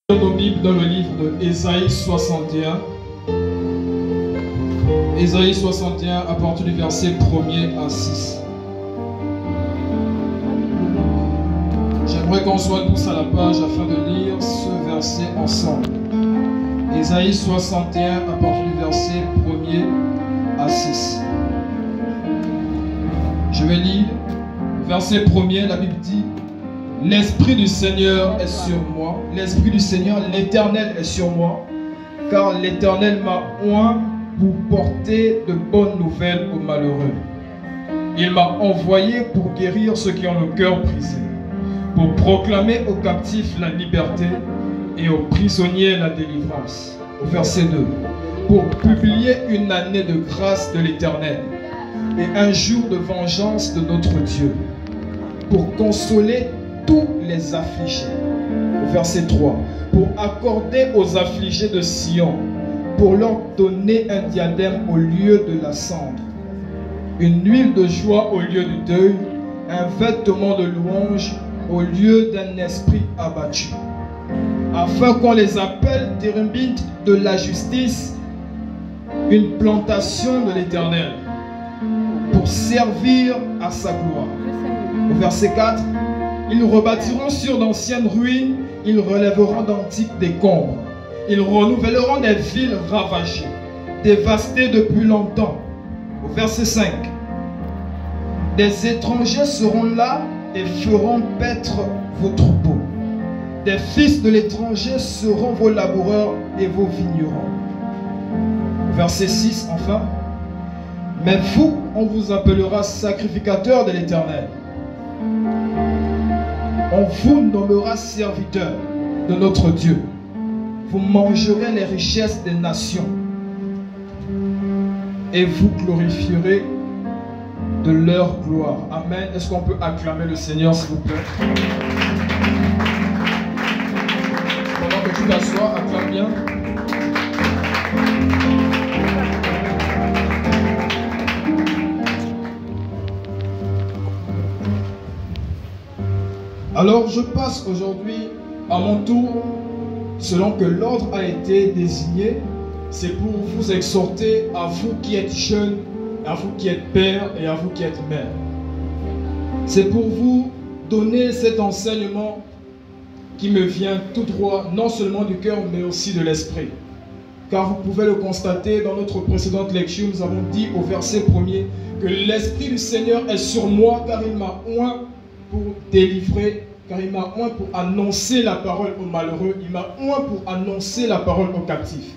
Nos Bibles dans le livre de Ésaïe 61. Ésaïe 61 à partir du verset 1er à 6. J'aimerais qu'on soit tous à la page afin de lire ce verset ensemble. Ésaïe 61 à partir du verset 1er à 6. Je vais lire. Verset 1er, la Bible dit: L'Esprit du Seigneur est sur moi. L'Esprit du Seigneur, l'Éternel est sur moi. Car l'Éternel m'a oint pour porter de bonnes nouvelles aux malheureux. Il m'a envoyé pour guérir ceux qui ont le cœur brisé, pour proclamer aux captifs la liberté et aux prisonniers la délivrance. Au verset 2. Pour publier une année de grâce de l'Éternel et un jour de vengeance de notre Dieu, pour consoler tous les affligés. Au verset 3. Pour accorder aux affligés de Sion, pour leur donner un diadème au lieu de la cendre, une huile de joie au lieu du deuil, un vêtement de louange au lieu d'un esprit abattu, afin qu'on les appelle térébintes de la justice, une plantation de l'Éternel, pour servir à sa gloire. Au verset 4. Ils rebâtiront sur d'anciennes ruines, ils relèveront d'antiques décombres. Ils renouvelleront des villes ravagées, dévastées depuis longtemps. Au verset 5. Des étrangers seront là et feront paître vos troupeaux. Des fils de l'étranger seront vos laboureurs et vos vignerons. Au verset 6 enfin. Mais vous, on vous appellera sacrificateurs de l'Éternel. On vous nommera serviteur de notre Dieu. Vous mangerez les richesses des nations et vous glorifierez de leur gloire. Amen. Est-ce qu'on peut acclamer le Seigneur, s'il vous plaît? Pendant que tu t'assois, acclame bien. Alors je passe aujourd'hui à mon tour, selon que l'ordre a été désigné. C'est pour vous exhorter, à vous qui êtes jeunes, à vous qui êtes pères et à vous qui êtes mères. C'est pour vous donner cet enseignement qui me vient tout droit, non seulement du cœur, mais aussi de l'esprit. Car vous pouvez le constater, dans notre précédente lecture, nous avons dit au verset 1er que l'Esprit du Seigneur est sur moi, car il m'a oint pour délivrer, car il m'a oint pour annoncer la parole aux malheureux, il m'a oint pour annoncer la parole aux captifs.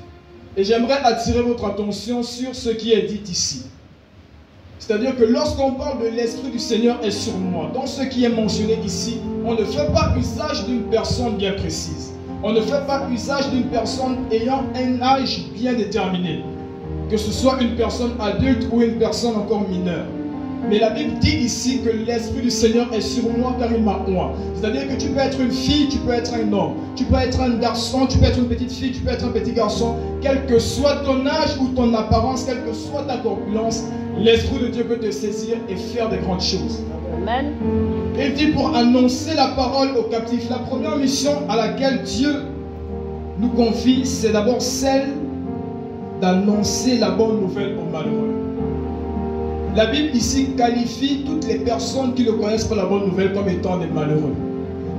Et j'aimerais attirer votre attention sur ce qui est dit ici. C'est-à-dire que lorsqu'on parle de l'Esprit du Seigneur est sur moi, dans ce qui est mentionné ici, on ne fait pas usage d'une personne bien précise. On ne fait pas usage d'une personne ayant un âge bien déterminé, que ce soit une personne adulte ou une personne encore mineure. Mais la Bible dit ici que l'Esprit du Seigneur est sur moi car il m'a oint. C'est-à-dire que tu peux être une fille, tu peux être un homme, tu peux être un garçon, tu peux être une petite fille, tu peux être un petit garçon. Quel que soit ton âge ou ton apparence, quelle que soit ta corpulence, l'Esprit de Dieu peut te saisir et faire des grandes choses. Amen. Il dit pour annoncer la parole aux captifs. La première mission à laquelle Dieu nous confie, c'est d'abord celle d'annoncer la bonne nouvelle aux malheureux. La Bible ici qualifie toutes les personnes qui ne connaissent pas la bonne nouvelle comme étant des malheureux.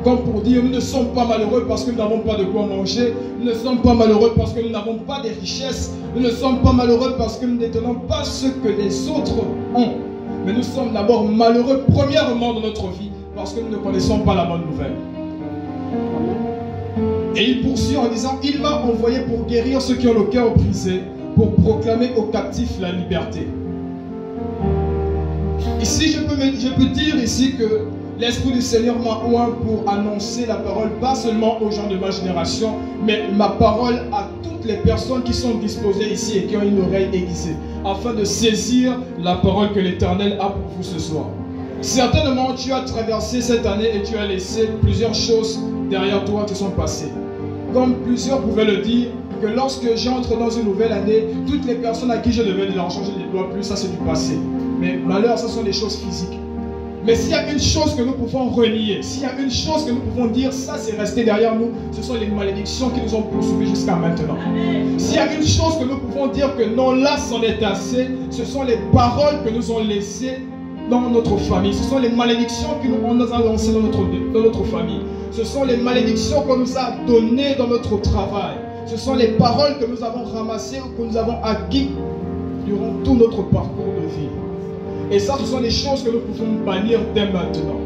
Comme pour dire, nous ne sommes pas malheureux parce que nous n'avons pas de quoi manger. Nous ne sommes pas malheureux parce que nous n'avons pas de richesses. Nous ne sommes pas malheureux parce que nous ne détenons pas ce que les autres ont. Mais nous sommes d'abord malheureux premièrement dans notre vie parce que nous ne connaissons pas la bonne nouvelle. Et il poursuit en disant, il m'a envoyé pour guérir ceux qui ont le cœur brisé, pour proclamer aux captifs la liberté. Ici, je peux dire ici que l'Esprit du Seigneur m'a oint pour annoncer la parole, pas seulement aux gens de ma génération, mais ma parole à toutes les personnes qui sont disposées ici et qui ont une oreille aiguisée, afin de saisir la parole que l'Éternel a pour vous ce soir. Certainement, tu as traversé cette année et tu as laissé plusieurs choses derrière toi qui sont passées. Comme plusieurs pouvaient le dire, que lorsque j'entre dans une nouvelle année, toutes les personnes à qui je devais de l'argent, je ne les dois plus, ça c'est du passé. Mais malheur, ce sont des choses physiques. Mais s'il y a une chose que nous pouvons renier, s'il y a une chose que nous pouvons dire, ça c'est resté derrière nous, ce sont les malédictions qui nous ont poursuivis jusqu'à maintenant. S'il y a une chose que nous pouvons dire que non, là c'en est assez, ce sont les paroles que nous ont laissées dans notre famille. Ce sont les malédictions qu'on nous a lancées dans notre famille. Ce sont les malédictions qu'on nous a données dans notre travail. Ce sont les paroles que nous avons ramassées ou que nous avons acquises durant tout notre parcours de vie. Et ça, ce sont les choses que nous pouvons bannir dès maintenant.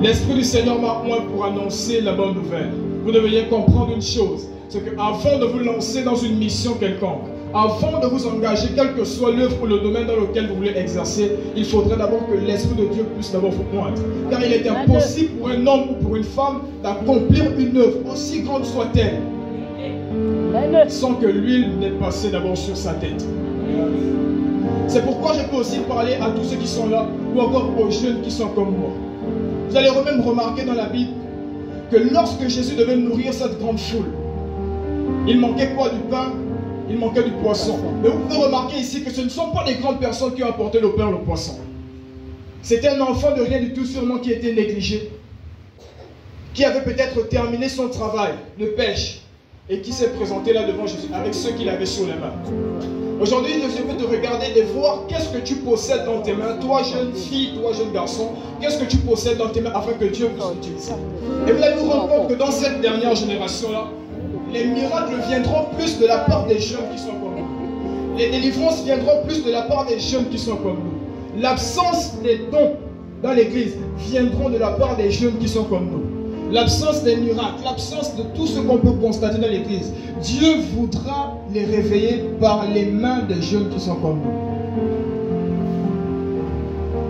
L'Esprit du Seigneur m'a oint pour annoncer la bonne nouvelle. Vous devriez comprendre une chose, c'est qu'avant de vous lancer dans une mission quelconque, avant de vous engager, quel que soit l'œuvre ou le domaine dans lequel vous voulez exercer, il faudrait d'abord que l'Esprit de Dieu puisse d'abord vous pointer. Car il est impossible pour un homme ou pour une femme d'accomplir une œuvre, aussi grande soit-elle, sans que l'huile n'ait passé d'abord sur sa tête. C'est pourquoi je peux aussi parler à tous ceux qui sont là, ou encore aux jeunes qui sont comme moi. Vous allez même remarquer dans la Bible que lorsque Jésus devait nourrir cette grande foule, il manquait quoi? Du pain, il manquait du poisson. Mais vous pouvez remarquer ici que ce ne sont pas les grandes personnes qui ont apporté le pain et le poisson. C'était un enfant de rien du tout, sûrement, qui était négligé, qui avait peut-être terminé son travail de pêche et qui s'est présenté là devant Jésus avec ceux qu'il avait sur les mains. Aujourd'hui, je veux te regarder et voir qu'est-ce que tu possèdes dans tes mains, toi jeune fille, toi jeune garçon, qu'est-ce que tu possèdes dans tes mains afin que Dieu puisse l'utiliser. Et vous allez vous rendre compte que dans cette dernière génération-là, les miracles viendront plus de la part des jeunes qui sont comme nous. Les délivrances viendront plus de la part des jeunes qui sont comme nous. L'absence des dons dans l'église viendront de la part des jeunes qui sont comme nous. L'absence des miracles, l'absence de tout ce qu'on peut constater dans l'église, Dieu voudra les réveiller par les mains des jeunes qui sont comme nous.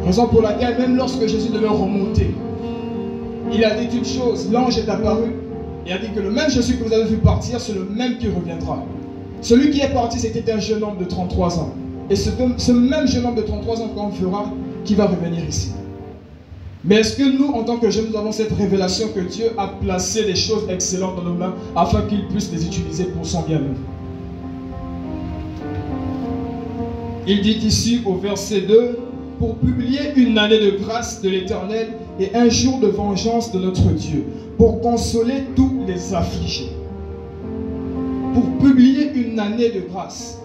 Raison pour laquelle même lorsque Jésus devait remonter, il a dit une chose, l'ange est apparu et a dit que le même Jésus que vous avez vu partir, c'est le même qui reviendra. Celui qui est parti, c'était un jeune homme de 33 ans. Et ce même jeune homme de 33 ans qu'on verra, qui va revenir ici. Mais est-ce que nous, en tant que jeunes, nous avons cette révélation que Dieu a placé des choses excellentes dans nos mains afin qu'il puisse les utiliser pour son bien-être? Il dit ici au verset 2, pour publier une année de grâce de l'Éternel et un jour de vengeance de notre Dieu, pour consoler tous les affligés. Pour publier une année de grâce.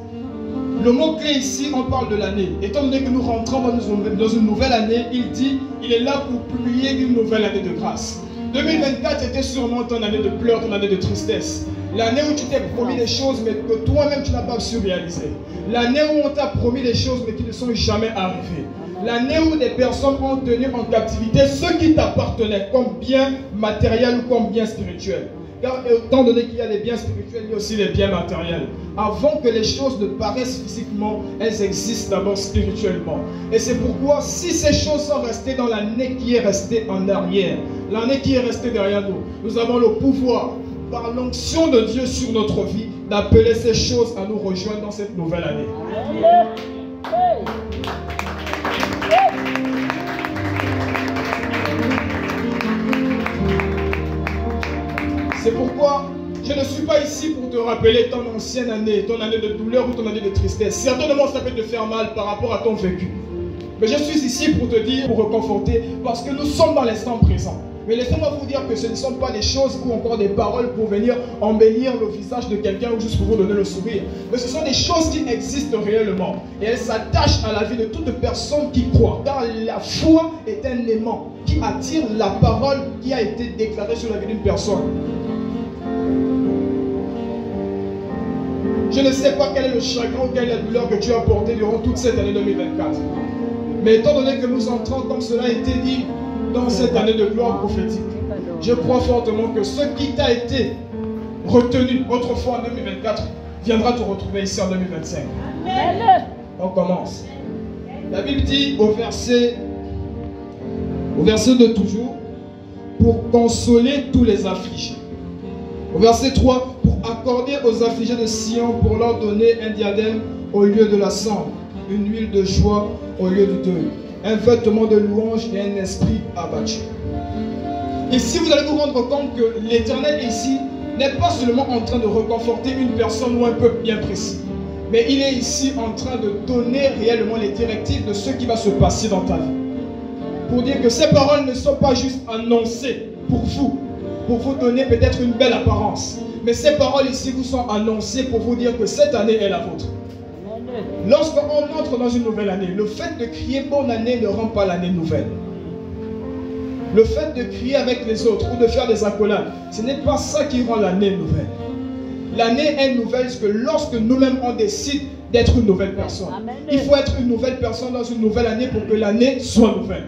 Le mot-clé ici, on parle de l'année. Étant donné que nous rentrons dans une nouvelle année, il dit, il est là pour publier une nouvelle année de grâce. 2024 était sûrement ton année de pleurs, ton année de tristesse. L'année où tu t'es promis des choses, mais que toi-même tu n'as pas su réaliser. L'année où on t'a promis des choses, mais qui ne sont jamais arrivées. L'année où des personnes ont tenu en captivité ce qui t'appartenait, comme bien matériel ou comme bien spirituel. Car étant donné qu'il y a des biens spirituels, il y a aussi des biens matériels. Avant que les choses ne paraissent physiquement, elles existent d'abord spirituellement. Et c'est pourquoi, si ces choses sont restées dans l'année qui est restée en arrière, l'année qui est restée derrière nous, nous avons le pouvoir, par l'onction de Dieu sur notre vie, d'appeler ces choses à nous rejoindre dans cette nouvelle année. C'est pourquoi je ne suis pas ici pour te rappeler ton ancienne année, ton année de douleur ou ton année de tristesse. Certainement, ça peut te faire mal par rapport à ton vécu. Mais je suis ici pour te dire, pour reconforter, parce que nous sommes dans l'instant présent. Mais laissez-moi vous dire que ce ne sont pas des choses ou encore des paroles pour venir embellir le visage de quelqu'un ou juste pour vous donner le sourire. Mais ce sont des choses qui existent réellement. Et elles s'attachent à la vie de toute personne qui croit. Car la foi est un aimant qui attire la parole qui a été déclarée sur la vie d'une personne. Je ne sais pas quel est le chagrin ou quelle est la douleur que tu as porté durant toute cette année 2024. Mais étant donné que nous entrons, comme cela a été dit, dans cette année de gloire prophétique, je crois fortement que ce qui t'a été retenu autrefois en 2024 viendra te retrouver ici en 2025. Amen. On commence. La Bible dit au verset 2 toujours, pour consoler tous les affligés. Au verset 3, pour accorder aux affligés de Sion, pour leur donner un diadème au lieu de la cendre, une huile de joie au lieu du deuil, un vêtement de louange et un esprit abattu. Ici, vous allez vous rendre compte que l'Éternel ici n'est pas seulement en train de reconforter une personne ou un peuple bien précis, Mais il est ici en train de donner réellement les directives de ce qui va se passer dans ta vie. Pour dire que ces paroles ne sont pas juste annoncées pour vous donner peut-être une belle apparence. Mais ces paroles ici vous sont annoncées pour vous dire que cette année est la vôtre. Lorsqu'on entre dans une nouvelle année, le fait de crier bonne année ne rend pas l'année nouvelle. Le fait de crier avec les autres ou de faire des accolades, ce n'est pas ça qui rend l'année nouvelle. L'année est nouvelle parce que lorsque nous-mêmes on décide d'être une nouvelle personne. Amen. Il faut être une nouvelle personne dans une nouvelle année pour que l'année soit nouvelle.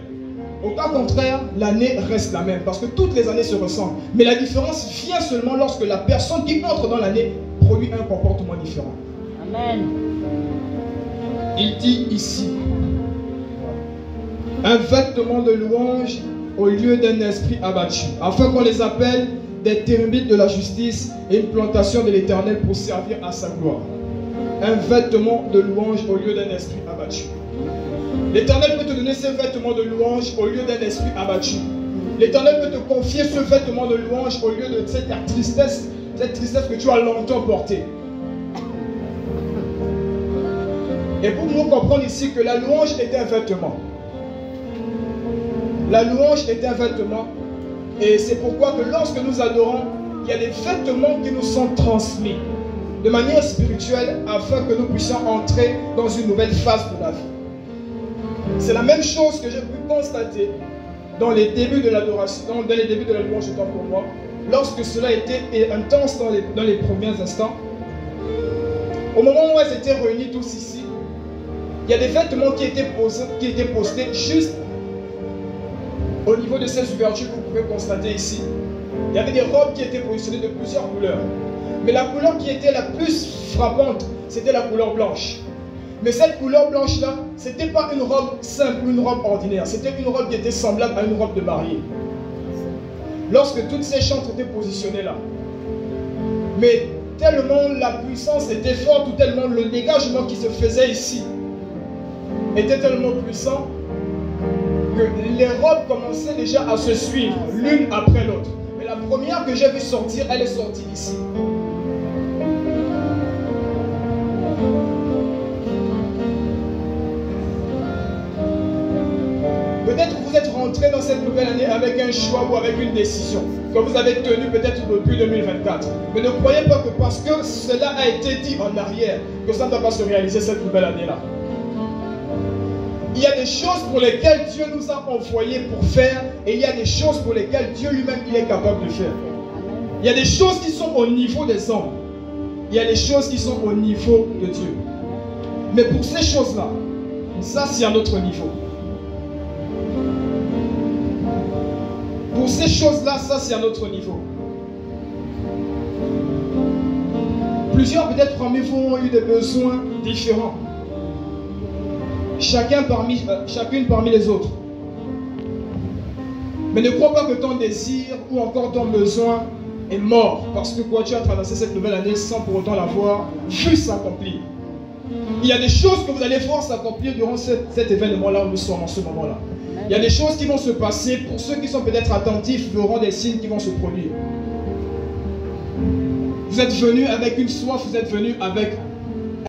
Au cas contraire, l'année reste la même parce que toutes les années se ressemblent. Mais la différence vient seulement lorsque la personne qui entre dans l'année produit un comportement différent. Amen. Il dit ici, un vêtement de louange au lieu d'un esprit abattu, afin qu'on les appelle des thérubites de la justice et une plantation de l'Éternel pour servir à sa gloire. Un vêtement de louange au lieu d'un esprit abattu. L'Éternel peut te donner ce vêtement de louange au lieu d'un esprit abattu. L'Éternel peut te confier ce vêtement de louange au lieu de cette tristesse que tu as longtemps portée. Et pour nous comprendre ici que la louange est un vêtement. La louange est un vêtement. Et c'est pourquoi que lorsque nous adorons, il y a des vêtements qui nous sont transmis de manière spirituelle afin que nous puissions entrer dans une nouvelle phase de la vie. C'est la même chose que j'ai pu constater dans les débuts de l'adoration, dans les débuts de la louange autant pour moi, lorsque cela était intense dans les premiers instants. Au moment où elles étaient réunies tous ici, il y a des vêtements qui étaient postés juste au niveau de ces ouvertures que vous pouvez constater ici. Il y avait des robes qui étaient positionnées de plusieurs couleurs. Mais la couleur qui était la plus frappante, c'était la couleur blanche. Mais cette couleur blanche-là, ce n'était pas une robe simple, une robe ordinaire. C'était une robe qui était semblable à une robe de mariée. Lorsque toutes ces chantres étaient positionnées là. Mais tellement la puissance était forte, ou tellement le dégagement qui se faisait ici était tellement puissant que les robes commençaient déjà à se suivre l'une après l'autre. Mais la première que j'ai vue sortir, elle est sortie ici. Peut-être que vous êtes rentré dans cette nouvelle année avec un choix ou avec une décision que vous avez tenue peut-être depuis 2024. Mais ne croyez pas que parce que cela a été dit en arrière, que ça ne va pas se réaliser cette nouvelle année-là. Il y a des choses pour lesquelles Dieu nous a envoyés pour faire et il y a des choses pour lesquelles Dieu lui-même il est capable de faire. Il y a des choses qui sont au niveau des hommes. Il y a des choses qui sont au niveau de Dieu. Mais pour ces choses-là, ça c'est à notre niveau. Pour ces choses-là, ça c'est à notre niveau. Plusieurs peut-être parmi vous ont eu des besoins différents. Chacune parmi les autres. Mais ne crois pas que ton désir ou encore ton besoin est mort parce que quoi, tu as traversé cette nouvelle année sans pour autant l'avoir vu s'accomplir. Il y a des choses que vous allez voir s'accomplir durant cet événement-là où nous sommes en ce moment-là. Il y a des choses qui vont se passer. Pour ceux qui sont peut-être attentifs, verront des signes qui vont se produire. Vous êtes venus avec une soif, vous êtes venus avec